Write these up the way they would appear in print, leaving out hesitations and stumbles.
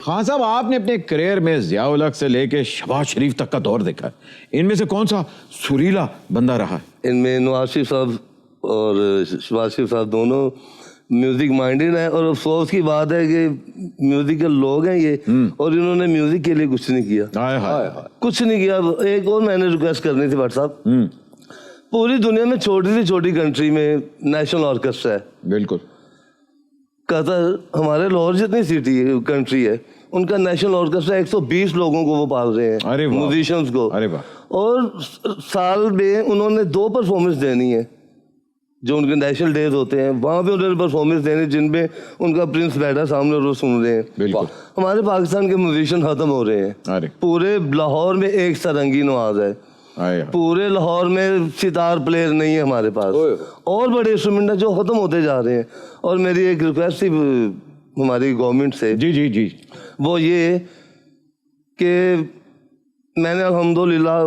खान साहब, आपने अपने करियर में ज़िया-उल हक से लेके शहबाज शरीफ तक का दौर देखा है। इनमें से कौन सा सुरीला बंदा रहा है? इनमें नवाज शरीफ साहब और शहबाज शरीफ साहब दोनों म्यूजिक माइंडेड हैं, और अफसोस की बात है कि म्यूजिकल लोग हैं ये, और इन्होंने म्यूजिक के लिए कुछ नहीं किया। हाय हाय, कुछ नहीं किया। एक और मैंने रिक्वेस्ट करनी थी भट्ट साहब, पूरी दुनिया में छोटी से छोटी कंट्री में नेशनल ऑर्केस्ट्रा है। बिल्कुल। कतर, हमारे लाहौर जितनी सिटी है, कंट्री है, उनका नेशनल ऑर्केस्ट्रा 120 लोगों को वो पाल रहे हैं, अरे वाह, म्यूजिशियंस को। अरे वाह। और साल में उन्होंने 2 परफॉर्मेंस देनी है, जो उनके नेशनल डेज होते हैं वहाँ पे उन्होंने परफॉर्मेंस देनी, जिनमें उनका प्रिंस बैठा सामने और वो सुन रहे हैं। बिल्कुल। हमारे पाकिस्तान के म्यूजिशियन खत्म हो रहे हैं। अरे पूरे लाहौर में एक सारंगी नवाज है, पूरे लाहौर में सितार प्लेयर नहीं है हमारे पास, और बड़े इंस्ट्रूमेंट जो खत्म होते जा रहे हैं। और मेरी एक रिक्वेस्ट थी हमारी गवर्नमेंट से, जी जी जी, वो ये कि मैंने अल्हम्दुलिल्लाह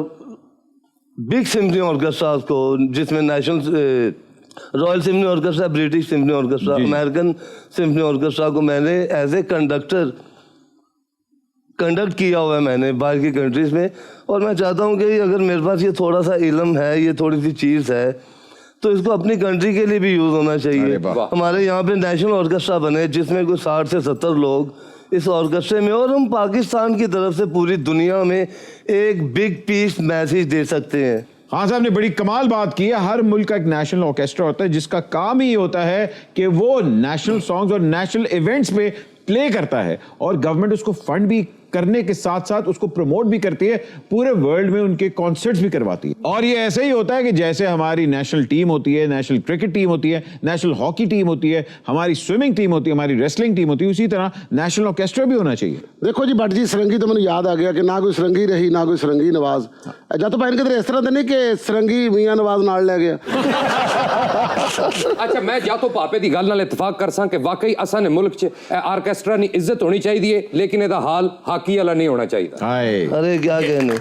बिग सिम्फनी ऑर्केस्ट्रा को, जिसमें national royal symphony orchestra, British symphony orchestra, American symphony orchestra को मैंने एज ए कंडक्टर कंडक्ट किया हुआ है मैंने बाहर की कंट्रीज में। और मैं चाहता हूँ कि अगर मेरे पास ये थोड़ा सा इल्म है, ये थोड़ी सी चीज़ है, तो इसको अपनी कंट्री के लिए भी यूज़ होना चाहिए। हमारे यहाँ पे नेशनल ऑर्केस्ट्रा बने जिसमें कोई 60 से 70 लोग इस ऑर्केस्ट्रे में, और हम पाकिस्तान की तरफ से पूरी दुनिया में एक बिग पीस मैसेज दे सकते हैं। खान साहब ने बड़ी कमाल बात की है। हर मुल्क का एक नेशनल ऑर्केस्ट्रा होता है जिसका काम ही होता है कि वो नेशनल सॉन्ग्स और नेशनल इवेंट्स पे प्ले करता है, और गवर्नमेंट उसको फंड भी करने के साथ साथ उसको प्रमोट भी करती है, पूरे वर्ल्ड में उनके कॉन्सर्ट्स भी करवाती है। और ये ऐसे ही होता है कि जैसे हमारी नेशनल टीम होती है, नेशनल क्रिकेट टीम होती है, नेशनल हॉकी टीम होती है, हमारी स्विमिंग टीम होती है, हमारी रेसलिंग टीम होती है, उसी तरह नेशनल ऑर्केस्ट्रा भी होना चाहिए। देखो जी भट्ट जी, सरंगी तो मैंने याद आ गया कि ना कोई सरंगी रही ना कोई सरंगी नवाज। ਜਾਂ तो भैन किधर इस तरह तो नहीं कि सरंगी मियां नवाज नाल ले गया। अच्छा, मैं या तो पापे की गल नाल इतफाक कर सा कि वाकई असा ने मुल्क च ऑर्केस्ट्रा की इज्जत होनी चाहिए, लेकिन ਇਹਦਾ हाल हाकी वाला नहीं होना चाहिए। अरे क्या कहने।